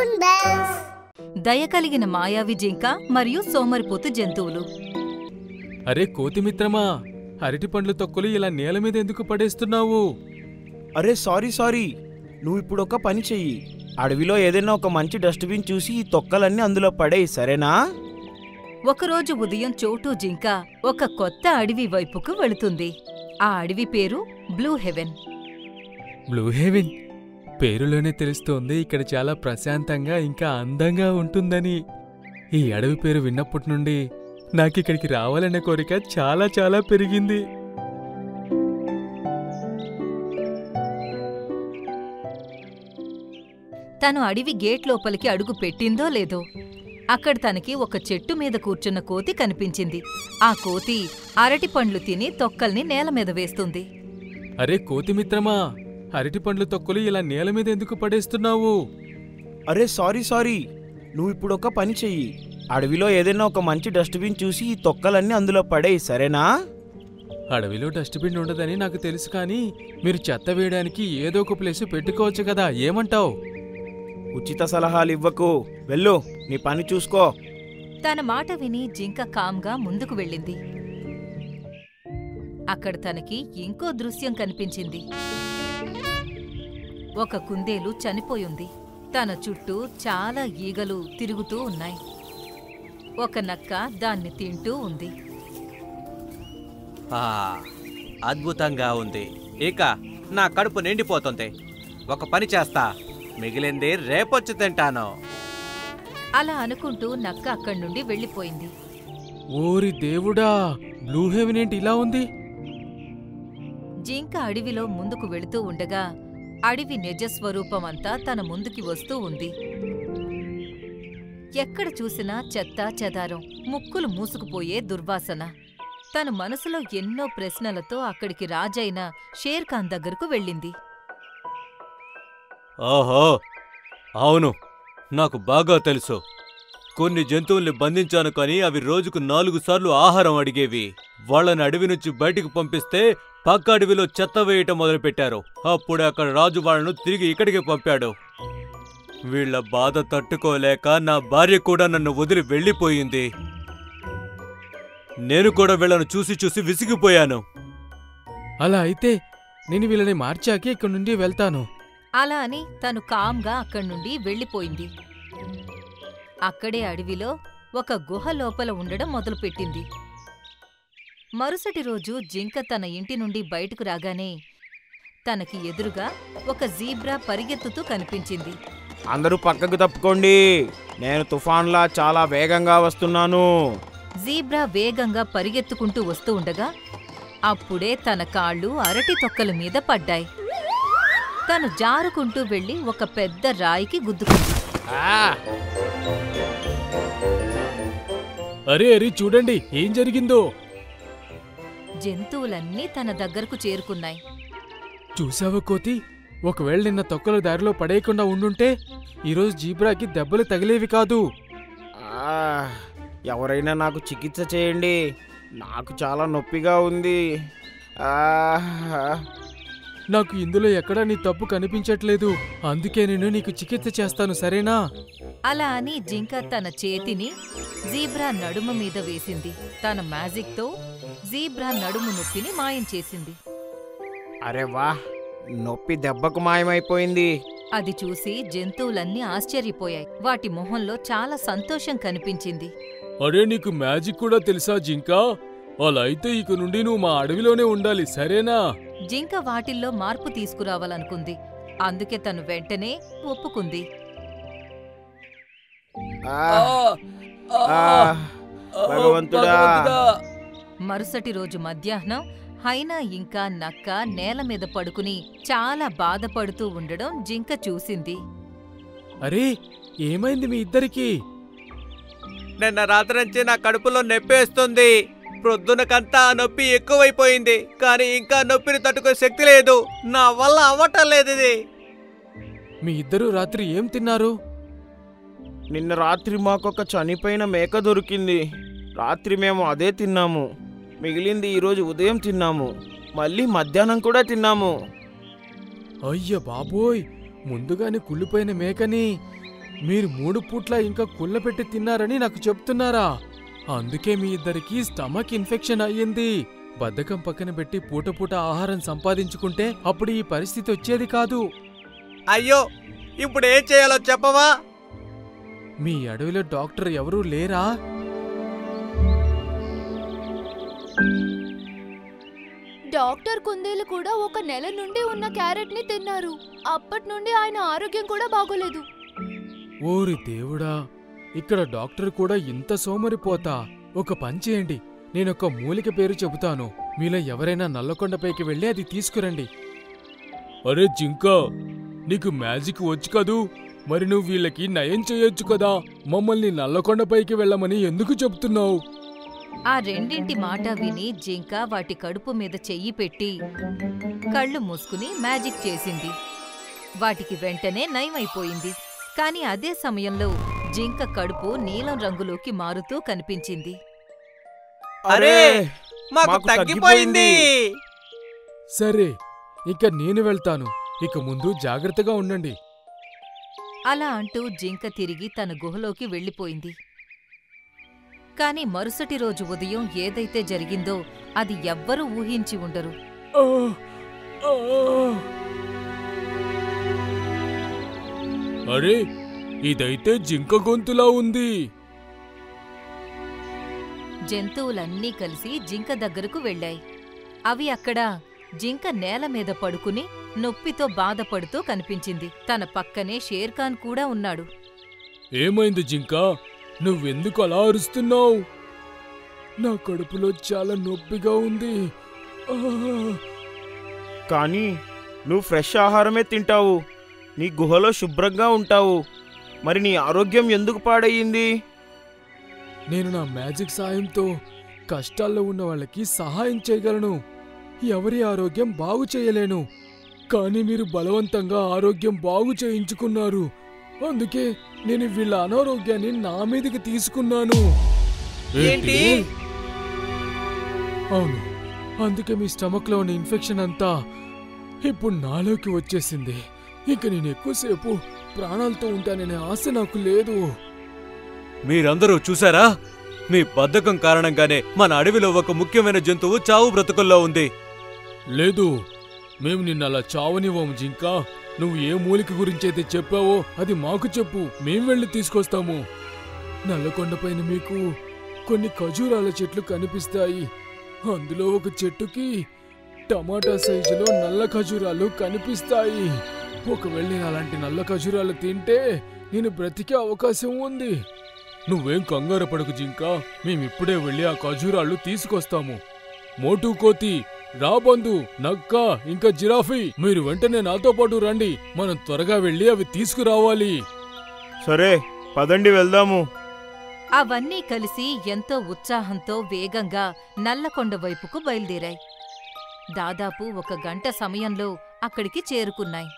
Cartoon bells. దయ కలిగిన మాయావి జింక మరియు సోమరిపోతు జంతువులు. అరే కోతిమిత్రమా, అరటి పండ్లు తొక్కలు ఇలా నేల మీద ఎందుకు పడేస్తున్నావు? అరే సారీ, నువ్వు ఇప్పుడు ఒక పని చెయ్యి. అడవిలో ఏదైనా ఒక మంచి డస్ట్బిన్ చూసి ఈ తొక్కలన్నీ అందులో పడేయి, సరేనా? ఒకరోజు ఉదయం చోటు జింక ఒక కొత్త అడవి వైపుకు వెళుతుంది. ఆ అడవి పేరు బ్లూ హెవెన్. బ్లూ హెవెన్ పేరులోనే తెలుస్తోంది ఇక్కడ చాలా ప్రశాంతంగా ఇంకా అందంగా ఉంటుందని. ఈ అడవి పేరు విన్నప్పటి నుండి నాకిక్కడికి రావాలనే కోరిక చాలా చాలా పెరిగింది. తను అడవి గేట్ లోపలికి అడుగు పెట్టిందో లేదో అక్కడ తనకి ఒక చెట్టు మీద కూర్చున్న కోతి కనిపించింది. ఆ కోతి అరటి పండ్లు తిని తొక్కల్ని నేల మీద వేస్తుంది. అరే కోతిమిత్రమా, అరటి పండ్లు తొక్కలు ఇలా నేల మీద ఎందుకు పడేస్తున్నావు? అరే సారీ, నువ్వు ఇప్పుడు ఒక పని చెయ్యి. అడవిలో ఏదైనా ఒక మంచి డస్ట్బిన్ చూసి ఈ తొక్కలన్నీ అందులో పడేయి, సరేనా? అడవిలో డస్ట్బిన్ ఉండదని నాకు తెలుసు, కానీ మీరు చెత్త వేయడానికి ఏదో ఒక ప్లేసు పెట్టుకోవచ్చు కదా, ఏమంటావ్? ఉచిత సలహాలు ఇవ్వకు, వెళ్ళు, నీ పని చూసుకో. తన మాట విని జింక కామ్గా ముందుకు వెళ్ళింది. అక్కడ తనకి ఇంకో దృశ్యం కనిపించింది. ఒక కుందేలు చనిపోయింది. తన చుట్టూ చాలా ఈగలు తిరుగుతూ ఉన్నాయి. ఒక నక్క దాన్ని తింటూ ఉంది. అద్భుతంగా ఉంది. ఇక నా కడుపు నిండిపోతుంది. ఒక పని చేస్తా, మిగిలింది రేపొచ్చి తింటాను. అలా అనుకుంటూ నక్క అక్కడి నుండి వెళ్ళిపోయింది. ఓరి దేవుడా, బ్లూ హెవెన్ ఏంటి ఇలా ఉంది? జింక అడవిలో ముందుకు వెళుతూ ఉండగా అడవి నిజస్వరూపమంతా తన ముందుకి వస్తూ ఉంది. ఎక్కడ చూసినా చెత్త చెదారం, ముక్కులు మూసుకుపోయే దుర్వాసన. తన మనసులో ఎన్నో ప్రశ్నలతో అక్కడికి రాజైన షేర్ఖాన్ దగ్గరకు వెళ్ళింది. ఓహో, అవును, నాకు బాగా తెలుసు. కొన్ని జంతువుల్ని బంధించాను, కానీ అవి రోజుకు 4 సార్లు ఆహారం అడిగేవి. వాళ్ళని అడవి నుంచి బయటికి పంపిస్తే పక్క అడవిలో చెత్త వేయటం మొదలుపెట్టారు. అప్పుడే అక్కడ రాజు వాళ్లను తిరిగి ఇక్కడికి పంపాడు. వీళ్ల బాధ తట్టుకోలేక నా భార్య కూడా నన్ను వదిలి వెళ్ళిపోయింది. నేను కూడా వీళ్లను చూసి చూసి విసిగిపోయాను. అలా అయితే నేను వీళ్ళని మార్చాకే ఇక్కడి నుండి వెళ్తాను. అలా అని తను కామ్గా అక్కడి నుండి వెళ్ళిపోయింది. అక్కడే అడవిలో ఒక గుహ లోపల ఉండడం మొదలుపెట్టింది. మరుసటి రోజు జింక తన ఇంటి నుండి బయటకు రాగానే తనకి ఎదురుగా ఒక జీబ్రా పరిగెత్తుతూ కనిపించింది. అందరూ పక్కకు తప్పుకోండి, నేను తుఫాన్లా చాలా వేగంగా వస్తున్నాను. జీబ్రా వేగంగా పరిగెత్తుకుంటూ వస్తూ ఉండగా అప్పుడే తన కాళ్ళు అరటి తొక్కల మీద పడ్డాయి. తను జారుకుంటూ వెళ్లి ఒక పెద్ద రాయికి గుద్దుకుంది. అరే అరే, చూడండి ఏం జరిగిందో. జంతువులన్నీ తన దగ్గరకు చేరుకున్నాయి. చూసావా కోతి, ఒకవేళ నిన్న తొక్కలు దారిలో పడేయకుండా ఉండుంటే ఈరోజు జీబ్రాకి దెబ్బలు తగిలేవి కాదు. ఎవరైనా నాకు చికిత్స చేయండి, నాకు చాలా నొప్పిగా ఉంది. నాకు ఇందులో ఎక్కడా నీ తప్పు కనిపించట్లేదు, అందుకే నేను నీకు చికిత్స చేస్తాను, సరేనా? అలా అని జింక తన చేతిని జీబ్రా నడుము మీద వేసింది. తన మ్యాజిక్తో జీబ్రా నడుము నొప్పిని మాయం చేసింది. అరే వా, నొప్పి దెబ్బకు మాయమైపోయింది. అది చూసి జంతువులన్నీ ఆశ్చర్యపోయాయి. వాటి మొహంలో చాలా సంతోషం కనిపించింది. అరే, నీకు మ్యాజిక్ కూడా తెలుసా జింకా? అలా అయితే ఇక నుండి నువ్వు మా అడవిలోనే ఉండాలి, సరేనా? జింక వాటిల్లో మార్పు తీసుకురావాలనుకుంది. అందుకే తను వెంటనే ఒప్పుకుంది. భగవంతుడా! మరుసటి రోజు మధ్యాహ్నం హైనా ఇంకా నక్క నేల మీద పడుకుని చాలా బాధపడుతూ ఉండడం జింక చూసింది. అరే, ఏమైంది మీ ఇద్దరికీ? నిన్న రాత్రి నుంచి నా కడుపులో నొప్పేస్తుంది. ప్రొద్దునకంతా ఆ నొప్పి ఎక్కువైపోయింది, కానీ ఇంకా నొప్పిని తట్టుకునే శక్తి లేదు. నా వల్ల అవ్వటం లేదు ఇది. మీ ఇద్దరూ రాత్రి ఏం తిన్నారు? నిన్న రాత్రి మాకొక చనిపోయిన మేక దొరికింది. రాత్రి మేము అదే తిన్నాము. మిగిలింది ఈరోజు ఉదయం తిన్నాము, మళ్ళీ మధ్యాహ్నం కూడా తిన్నాము. అయ్య బాబోయ్, ముందుగానే కుళ్ళిపోయిన మేకని మీరు 3 పూట్ల ఇంకా కుళ్ళపెట్టి తిన్నారని నాకు చెప్తున్నారా? అందుకే మీ ఇద్దరికీ స్టమక్ ఇన్ఫెక్షన్ అయ్యింది. బద్ధకం పక్కన పెట్టి పూట పూట ఆహారం సంపాదించుకుంటే అప్పుడు ఈ పరిస్థితి వచ్చేది కాదు. అయ్యో, ఇప్పుడేం చేయాలో చెప్పవా? మీ అడవిలో డాక్టర్ ఎవరూ లేరా? డాక్టర్ కుందేలు కూడా 1 నెల నుండి ఉన్న క్యారెట్ ని తిన్నారు. అప్పటి నుండి ఆయన ఆరోగ్యం కూడా బాగోలేదు. ఓరి దేవుడా, ఇక్కడ డాక్టర్ కూడా ఇంత సోమరిపోతా. ఒక పని చేయండి, నేనొక మూలిక పేరు చెబుతాను. మీలో ఎవరైనా నల్లకొండపైకి వెళ్ళి అది తీసుకురండి. అరే జింకా, నీకు మ్యాజిక్ వచ్చు కదూ, మరి నువ్వు వీళ్ళకి నయం చేయొచ్చు కదా. మమ్మల్ని నల్లకొండపైకి వెళ్ళమని ఎందుకు చెప్తున్నావు? ఆ రెండింటి మాట విని జింక వాటి కడుపు మీద చెయ్యి పెట్టి కళ్ళు మూసుకుని మ్యాజిక్ చేసింది. వాటికి వెంటనే నయమైపోయింది. కాని అదే సమయంలో జింక కడుపు నీలం రంగులోకి మారుతూ కనిపించింది. అరే, మాకు తగ్గిపోయింది. సరే, ఇక నేను వెళ్తాను. ఇక ముందు జాగ్రత్తగా ఉండండి. అలా అంటూ జింక తిరిగి తన గుహలోకి వెళ్ళిపోయింది. కాని మరుసటి రోజు ఉదయం ఏదైతే జరిగిందో అది ఎవ్వరూ ఊహించి ఉండరు. అరే, ఇదైతే జింక గొంతులా ఉంది. జంతువులన్నీ కలిసి జింక దగ్గరకు వెళ్ళాయి. అవి అక్కడ జింక నేల మీద పడుకుని నొప్పితో బాధపడుతూ కనిపించింది. తన పక్కనే షేర్ఖాన్ కూడా ఉన్నాడు. ఏమైంది జింకా, నువ్వెందుకు అలా అరుస్తున్నావు? నా కడుపులో చాలా నొప్పిగా ఉంది. కానీ నువ్వు ఫ్రెష్ ఆహారమే తింటావు, నీ గుహలో శుభ్రంగా ఉంటావు, మరి నీ ఆరోగ్యం ఎందుకు పాడయ్యింది? నేను నా మ్యాజిక్ సాయంతో కష్టాల్లో ఉన్న వాళ్ళకి సహాయం చేయగలను, ఎవరి ఆరోగ్యం బాగు చేయలేను. కానీ మీరు బలవంతంగా ఆరోగ్యం బాగు చేయించుకున్నారు. అందుకే నేను వీళ్ళ అనారోగ్యాన్ని నా మీదకి తీసుకున్నాను. ఏంటి? అవును, అందుకే మీ స్టమక్లో ఉన్న ఇన్ఫెక్షన్ అంతా ఇప్పుడు నాలోకి వచ్చేసింది. ఇక నేను ఎక్కువసేపు ప్రాణాలతో ఉంటాననే ఆశ నాకు లేదు. మీరందరూ చూసారా? మీ బద్ధకం కారణంగానే మన అడవిలో ఒక ముఖ్యమైన జంతువు చావు బ్రతుకుల్లో ఉంది. లేదు, మేము నిన్నలా చావనివ్వము జింకా. నువ్వు ఏ మూలిక గురించైతే చెప్పావో అది మాకు చెప్పు, మేం వెళ్ళి తీసుకొస్తాము. నల్లకొండపైన మీకు కొన్ని ఖజూరాల చెట్లు కనిపిస్తాయి. అందులో ఒక చెట్టుకి టమాటా సైజులో నల్ల ఖజూరాలు కనిపిస్తాయి. ఒకవేళ నేను అలాంటి నల్ల ఖజూరాలు తింటే నేను బ్రతికే అవకాశం ఉంది. నువ్వేం కంగారు పడకు జింకా, మేమిప్పుడే వెళ్ళి ఆ ఖజూరాలు తీసుకొస్తాము. మోటు కోతి, రాబందు, నక్క, ఇంకా జిరాఫీ, మీరు వెంటనే నాతో పాటు రండి. మనం త్వరగా వెళ్ళి అవి తీసుకురావాలి. సరే, పదండి వెళ్దాము. అవన్నీ కలిసి ఎంతో ఉత్సాహంతో వేగంగా నల్లకొండ వైపుకు బయలుదేరాయి. దాదాపు 1 గంట సమయంలో అక్కడికి చేరుకున్నాయి.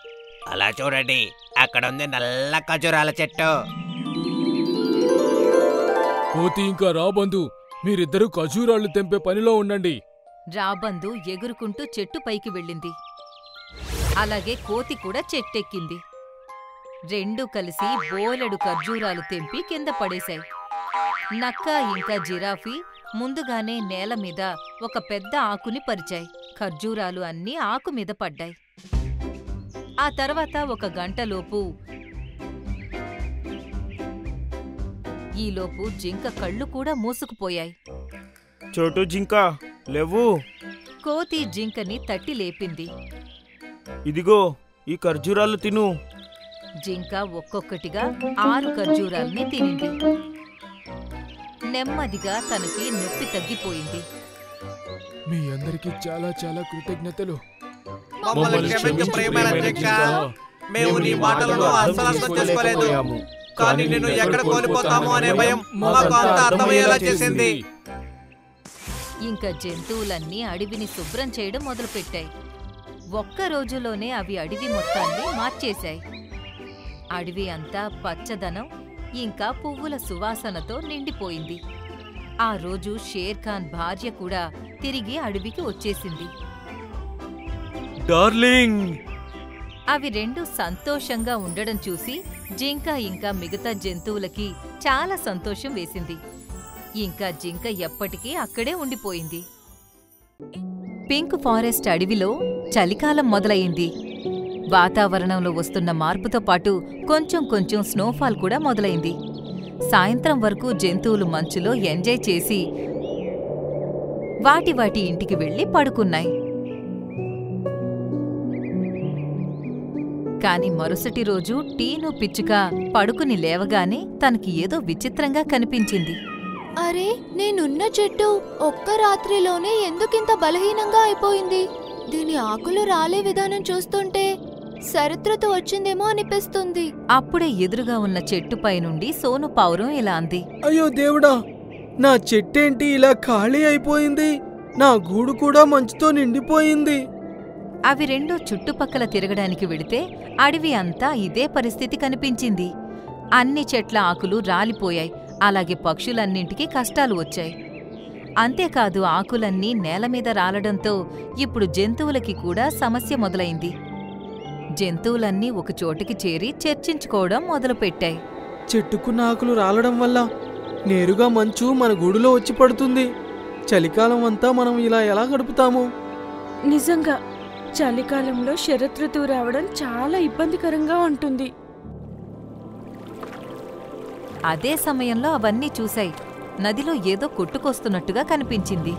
అలా చూడండి, అక్కడుంది నల్ల ఖజూరాల చెట్టు. కోతి ఇంకా రాబందు, మీరిద్దరూ ఖజూరాలు తెంపే పనిలో ఉండండి. రాబందు ఎగురుకుంటూ చెట్టు పైకి వెళ్ళింది. అలాగే కోతి కూడా చెట్టెక్కింది. రెండూ కలిసి బోలెడు ఖర్జూరాలు తెంపి కింద పడేశాయి. నక్క ఇంకా జిరాఫీ ముందుగానే నేల మీద ఒక పెద్ద ఆకుని పరిచాయి. ఖర్జూరాలు అన్నీ ఆకు మీద పడ్డాయి. ఆ తర్వాత 1 గంటలోపు ఈలోపు జింక కళ్ళు కూడా మూసుకుపోయాయి. చోటు జింక, లేవు. కోతి జింకని తట్టి లేపింది. ఇదిగో ఈ ఖర్జూరాలు తిను. జింక ఒక్కొక్కటిగా 6 ఖర్జూరాల్ని తినింది. నెమ్మదిగా తనకి నొప్పి తగ్గిపోయింది. మీ అందరికీ చాలా చాలా కృతజ్ఞతలు. మమ్మల్ని క్షమించు ప్రియమైన జింక. మేము నీ మాటలను అస్సలు అర్థం చేసుకోలేదు. కానీ నిన్ను ఎక్కడ కోల్పోతామో అనే భయం మాకు అంత అర్థమయ్యేలా చేసింది. ఇంకా జంతువులన్నీ అడవిని శుభ్రం చేయడం మొదలుపెట్టాయి. 1 రోజులోనే అవి అడవి మొత్తాన్ని మార్చేశాయి. అడవి అంతా పచ్చదనం ఇంకా పువ్వుల సువాసనతో నిండిపోయింది. ఆ రోజు షేర్ఖాన్ భార్య కూడా తిరిగి అడవికి వచ్చేసింది. డార్లింగ్, అవి రెండు సంతోషంగా ఉండడం చూసి జింక ఇంకా మిగతా జంతువులకి చాలా సంతోషం వేసింది. ఇంకా జింక ఎప్పటికీ అక్కడే ఉండిపోయింది. పింక్ ఫారెస్ట్ అడవిలో చలికాలం మొదలయింది. వాతావరణంలో వస్తున్న మార్పుతో పాటు కొంచెం కొంచెం స్నోఫాల్ కూడా మొదలైంది. సాయంత్రం వరకు జంతువులు మంచులో ఎంజాయ్ చేసి వాటి ఇంటికి వెళ్లి పడుకున్నాయి. కాని మరుసటి రోజు టీను పిచ్చుక పడుకుని లేవగానే తనకి ఏదో విచిత్రంగా కనిపించింది. అరే, నేనున్న చెట్టు ఒక్క రాత్రిలోనే ఎందుకింత బలహీనంగా అయిపోయింది? దీని ఆకులు రాలే విధానం చూస్తుంటే శరతృతు వచ్చిందేమో అనిపిస్తుంది. అప్పుడే ఎదురుగా ఉన్న చెట్టుపై నుండి సోను పావురం ఇలా అంది. అయ్యో దేవుడా, నా చెట్టేంటి ఇలా ఖాళీ అయిపోయింది? నా గూడు కూడా మంచుతో నిండిపోయింది. అవి రెండూ చుట్టుపక్కల తిరగడానికి వెడితే అడవి అంతా ఇదే పరిస్థితి కనిపించింది. అన్ని చెట్ల ఆకులు రాలిపోయాయి. అలాగే పక్షులన్నింటికీ కష్టాలు వచ్చాయి. అంతేకాదు ఆకులన్నీ నేలమీద రాలడంతో ఇప్పుడు జంతువులకి కూడా సమస్య మొదలైంది. జంతువులన్నీ ఒకచోటికి చేరి చర్చించుకోవడం మొదలుపెట్టాయి. చెట్టుకున్న ఆకులు రాలడం వల్ల నేరుగా మంచు మన గూడులో వచ్చి పడుతుంది. చలికాలం అంతా మనం ఇలా ఎలా గడుపుతాము? నిజంగా చలికాలంలో శరతృతువు రావడం చాలా ఇబ్బందికరంగా ఉంటుంది. అదే సమయంలో అవన్నీ చూశాయి. నదిలో ఏదో కొట్టుకొస్తున్నట్టుగా కనిపించింది.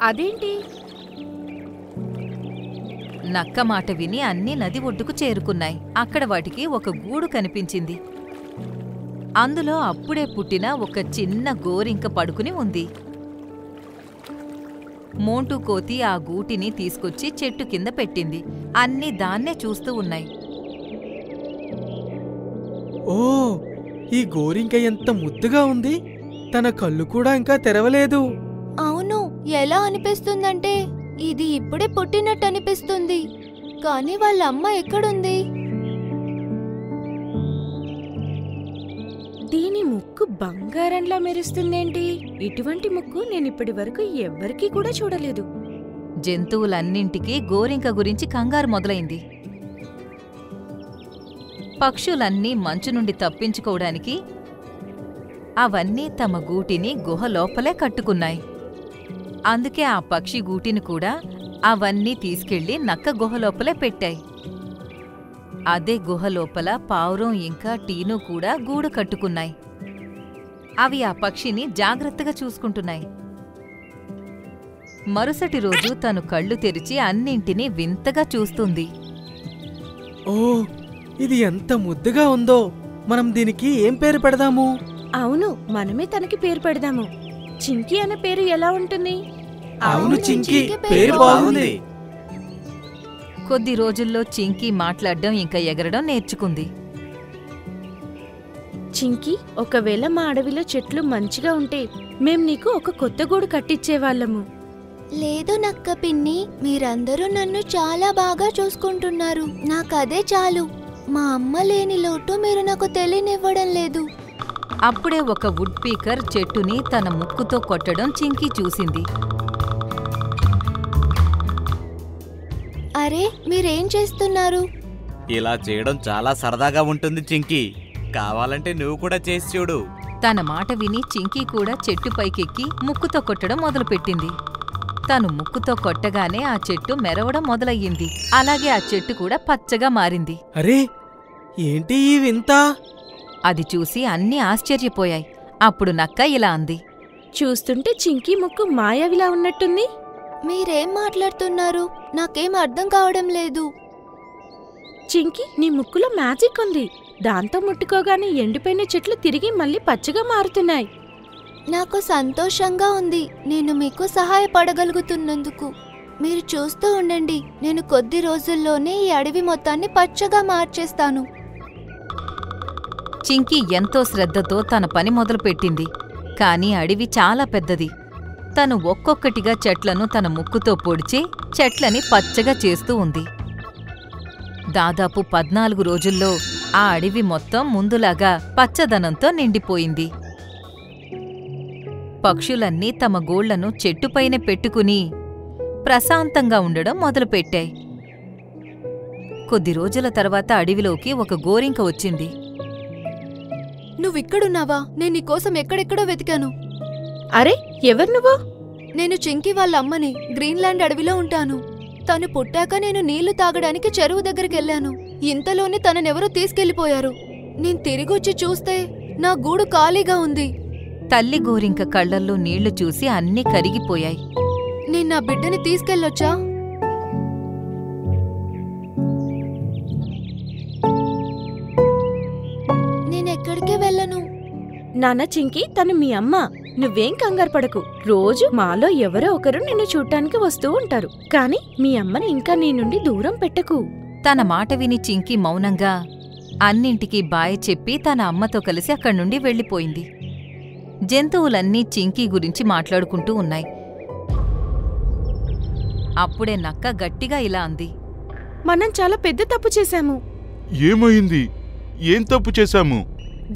అదేంటి? నక్క మాట విని అన్నీ నది ఒడ్డుకు చేరుకున్నాయి. అక్కడ వాటికి ఒక గూడు కనిపించింది. అందులో అప్పుడే పుట్టిన ఒక చిన్న గోరింక పడుకుని ఉంది. మోంటూ కోతి ఆ గూటిని తీసుకొచ్చి చెట్టు కింద పెట్టింది. అన్నీ దాన్నే చూస్తూ ఉన్నాయి. ఓ, ఈ గోరింక ఎంత ముద్దుగా ఉంది. తన కళ్ళు కూడా ఇంకా తెరవలేదు. అవును, ఎలా అనిపిస్తుందంటే ఇది ఇప్పుడే పుట్టినట్టు అనిపిస్తుంది. కానీ వాళ్ళ అమ్మ ఎక్కడుంది? దీని ముక్కు బంగారంలా మెరుస్తుందేంటి? ఇటువంటి ముక్కు నేనిప్పటి వరకు ఎవ్వరికీ కూడా చూడలేదు. జంతువులన్నింటికీ గోరింక గురించి కంగారు మొదలైంది. పక్షులన్నీ మంచు నుండి తప్పించుకోవడానికి అవన్నీ తమ గూటిని గుహ లోపలే కట్టుకున్నాయి. అందుకే ఆ పక్షి గూటిని కూడా అవన్నీ తీసుకెళ్లి నక్క గుహ లోపలే పెట్టాయి. అదే గుహ లోపల పావురం ఇంకా టీను కూడా గూడు కట్టుకున్నాయి. అవి ఆ పక్షిని జాగ్రత్తగా చూసుకుంటున్నాయి. మరుసటి రోజు తను కళ్ళు తెరిచి అన్నింటినీ వింతగా చూస్తుంది. ఓ, ఇది ఎంత ముద్దుగా ఉందో. మనం దీనికి ఏం పేరు పెడదాము? అవును, మనమే తనకి పేరు పెడదాము. చింకీ అనే పేరు ఎలా ఉంటుంది? అవును చింకీ, పేరు బాగుంది. కొద్ది రోజుల్లో చింకీ మాట్లాడడం ఇంకా ఎగరడం నేర్చుకుంది. చింకీ, ఒకవేళ మా అడవిలో చెట్లు మంచిగా ఉంటే మేం నీకు ఒక కొత్త గూడు కట్టించేవాళ్ళము. లేదు నక్క పిన్ని, మీరందరూ నన్ను చాలా బాగా చూసుకుంటున్నారు. నాకదే చాలు. మా అమ్మ లేని లోటు మీరు నాకు తెలియనివ్వడం లేదు. అప్పుడే ఒక వుడ్ పీకర్ చెట్టుని తన ముక్కుతో కొట్టడం చింకీ చూసింది. అరే, మీరేం చేస్తున్నారు? ఇలా చేయడం చాలా సరదాగా ఉంటుంది చింకీ. కావాలంటే నువ్వు కూడా చేసి చూడు. తన మాట విని చింకీ కూడా చెట్టు పైకెక్కి ముక్కుతో కొట్టడం మొదలుపెట్టింది. తను ముక్కుతో కొట్టగానే ఆ చెట్టు మెరవడం మొదలయ్యింది. అలాగే ఆ చెట్టు కూడా పచ్చగా మారింది. అరే, ఏంటి ఈ వింత? అది చూసి అన్నీ ఆశ్చర్యపోయాయి. అప్పుడు నక్క ఇలా అంది. చూస్తుంటే చింకీ ముక్కు మాయావిలా ఉన్నట్టుంది. మీరేం మాట్లాడుతున్నారు? నాకేం అర్థం కావడం లేదు. చింకీ, నీ ముక్కులో మ్యాజిక్ ఉంది. దాంతో ముట్టుకోగానే ఎండిపోయిన చెట్లు తిరిగి మళ్ళీ పచ్చగా మారుతున్నాయి. నాకు సంతోషంగా ఉంది, నేను మీకు సహాయపడగలుగుతున్నందుకు. మీరు చూస్తూ ఉండండి, నేను కొద్ది రోజుల్లోనే ఈ అడవి మొత్తాన్ని పచ్చగా మార్చేస్తాను. చింకీ ఎంతో శ్రద్ధతో తన పని మొదలుపెట్టింది. కాని అడవి చాలా పెద్దది. తను ఒక్కొక్కటిగా చెట్లను తన ముక్కుతో పొడిచి చెట్లని పచ్చగా చేస్తూ ఉంది. దాదాపు 14 రోజుల్లో ఆ అడవి మొత్తం ముందులాగా పచ్చదనంతో నిండిపోయింది. పక్షులన్నీ తమ గూళ్లను చెట్టుపైనే పెట్టుకుని ప్రశాంతంగా ఉండడం మొదలుపెట్టాయి. కొద్ది రోజుల తర్వాత అడవిలోకి ఒక గోరింక వచ్చింది. నువ్విక్కడున్నావా? నేను నీకోసం ఎక్కడెక్కడో వెతికాను. అరే, ఎవరు నువ్వు? నేను చింకి వాళ్ళ అమ్మని. గ్రీన్లాండ్ అడవిలో ఉంటాను. తను పుట్టాక నేను నీళ్లు తాగడానికి చెరువు దగ్గరికెళ్ళాను. ఇంతలోనే తననెవరో తీసుకెళ్లిపోయారు. నేను తిరిగొచ్చి చూస్తే నా గూడు ఖాళీగా ఉంది. తల్లి గోరింక కళ్లల్లో నీళ్లు చూసి అన్నీ కరిగిపోయాయి. నేను నా బిడ్డని తీసుకెళ్ళొచ్చా? నేనెక్కడికే వెళ్ళను. నాన్న చింకి, తను మీ అమ్మ. నువ్వేం కంగారు పడకు. రోజు మాలో ఎవరో ఒకరు నిన్ను చూడ్డానికి వస్తూ ఉంటారు. కాని మీ అమ్మని ఇంకా నీ నుండి దూరం పెట్టకు. తన మాట విని చింకి మౌనంగా అన్నింటికీ బాయ్ చెప్పి తన అమ్మతో కలిసి అక్కడ్నుండి వెళ్ళిపోయింది. జంతువులన్నీ చింకీ గురించి మాట్లాడుకుంటూ ఉన్నాయి. అప్పుడే నక్క గట్టిగా ఇలా అంది. మనం చాలా పెద్ద తప్పు చేశాము. ఏమైంది? ఏం తప్పు చేశాము?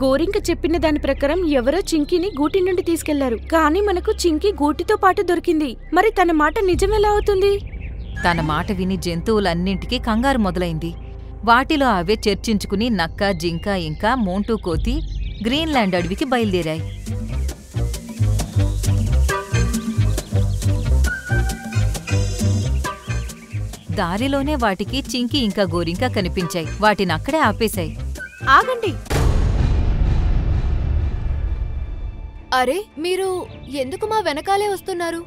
గోరింక చెప్పిన దాని ప్రకారం ఎవరో చింకీని గూటి నుండి తీసుకెళ్లారు. కానీ మనకు చింకీ గూటితో పాటు దొరికింది. మరి తన మాట నిజమెలా అవుతుంది? తన మాట విని జంతువులన్నింటికీ కంగారు మొదలైంది. వాటిలో అవే చర్చించుకుని నక్క, జింక ఇంకా మోంటూ కోతి గ్రీన్లాండ్ అడవికి బయలుదేరాయి. దారిలోనే వాటికి చింకి ఇంకా గోరింక కనిపించాయి. వాటినక్కడే ఆపేశాయి. ఆగండి. అరే, మీరు ఎందుకు మా వెనకాలే వస్తున్నారు?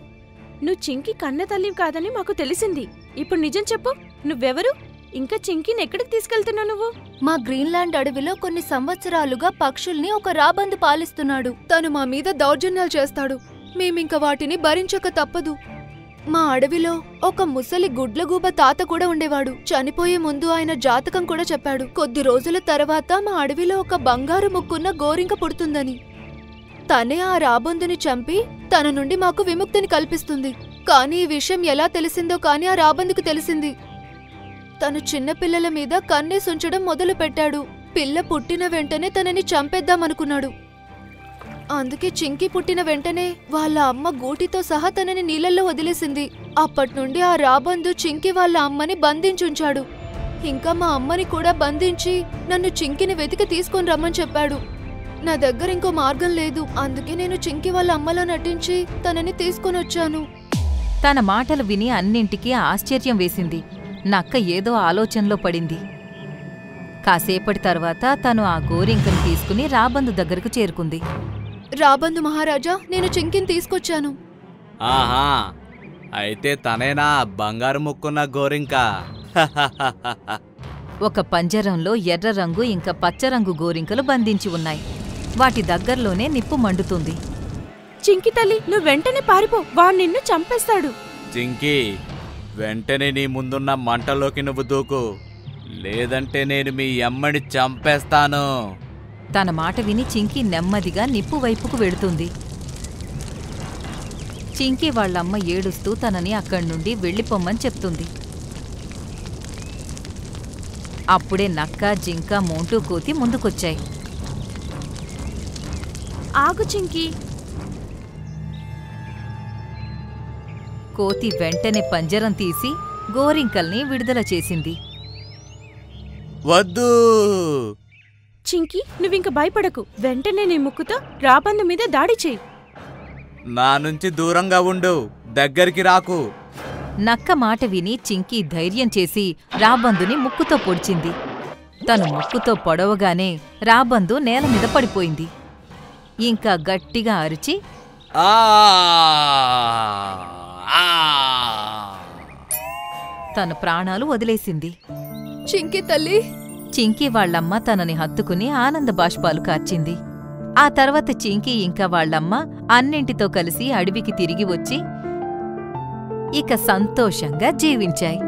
నువ్వు చింకి కన్న తల్లివి కాదని మాకు తెలిసింది. ఇప్పుడు నిజం చెప్పు, నువ్వెవరు? ఇంకా చింకీని ఎక్కడికి తీసుకెళ్తున్నావు నువ్వు? మా గ్రీన్లాండ్ అడవిలో కొన్ని సంవత్సరాలుగా పక్షుల్ని ఒక రాబందు పాలిస్తున్నాడు. తను మా మీద దౌర్జన్యాలు చేస్తాడు. మేమింక వాటిని భరించక తప్పదు. మా అడవిలో ఒక ముసలి గుడ్లగూబ తాత కూడా ఉండేవాడు. చనిపోయే ముందు ఆయన జాతకం కూడా చెప్పాడు. కొద్ది రోజుల తర్వాత మా అడవిలో ఒక బంగారు ముక్కున్న గోరింక పుడుతుందని. తనే ఆ రాబందుని చంపి తన నుండి మాకు విముక్తిని కల్పిస్తుంది. కానీ ఈ విషయం ఎలా తెలిసిందో కానీ ఆ రాబందుకు తెలిసింది. తను చిన్నపిల్లల మీద కన్నేసుంచడం మొదలు పెట్టాడు. పిల్ల పుట్టిన వెంటనే తనని చంపేద్దామనుకున్నాడు. అందుకే చింకి పుట్టిన వెంటనే వాళ్ళ అమ్మ గూటితో సహా తనని నీళ్ళల్లో వదిలేసింది. అప్పట్నుండి ఆ రాబందు చింకి వాళ్ళ అమ్మని బంధించుంచాడు. ఇంకా మా అమ్మని కూడా బంధించి నన్ను చింకిని వెతికి తీసుకొని రమ్మని చెప్పాడు. నా దగ్గర ఇంకో మార్గం లేదు. అందుకే నేను చింకి వాళ్ళ అమ్మలా నటించి తనని తీసుకొనొచ్చాను. తన మాటలు విని అన్నింటికీ ఆశ్చర్యం వేసింది. నక్క ఏదో ఆలోచనలో పడింది. కాసేపటి తర్వాత తను ఆ గోరింకను తీసుకుని రాబందు దగ్గరకు చేరుకుంది. రాబందు మహారాజా, నేను చింకిని తీసుకొచ్చాను. ఆహా, అయితే తనేనా బంగారు ముక్కున్న గోరింక? ఒక పంజరంలో ఎర్ర రంగు ఇంకా పచ్చరంగు గోరింకలు బంధించి ఉన్నాయి. వాటి దగ్గర్లోనే నిప్పు మండుతుంది. చింకి తల్లి, నువ్వు వెంటనే పారిపో, వాడు నిన్ను చంపేస్తాడు. చింకీ, వెంటనే నీ ముందున్న మంటలోకి నువ్వు దూకు, లేదంటే నేను మీ అమ్మని చంపేస్తాను. తన మాట విని చింకి నెమ్మదిగా నిప్పు వైపుకు వెడుతుంది. చింకి వాళ్ళమ్మ ఏడుస్తూ తనని అక్కడ్నుండి వెళ్ళిపోమ్మని చెప్తుంది. అప్పుడే నక్క, జింక, మోంటూ కోతి ముందుకొచ్చాయి. ఆగు చింకి. కోతి వెంటనే పంజరం తీసి గోరింకల్ని విడుదల చేసింది. వద్దు! చింకి, నువ్వింక భయపడకు. వెంటనే నీ ముక్కుతో రాబందు మీద దాడి చెయ్యి. నా నుంచి దూరంగా ఉండు, దగ్గరికి రాకు. నక్క మాట విని చింకి ధైర్యం చేసి రాబందుని ముక్కుతో పొడిచింది. తను ముక్కుతో పొడవగానే రాబందు నేలమీద పడిపోయింది. ఇంకా గట్టిగా అరిచి ఆ! ఆ! తన ప్రాణాలు వదిలేసింది. చింకి తల్లి, చింకి వాళ్ళమ్మ తనని హత్తుకుని ఆనంద బాష్పాలు కార్చింది. ఆ తర్వాత చింకి ఇంకా వాళ్ళమ్మ అన్నింటితో కలిసి అడవికి తిరిగి వచ్చి ఇక సంతోషంగా జీవించాయి.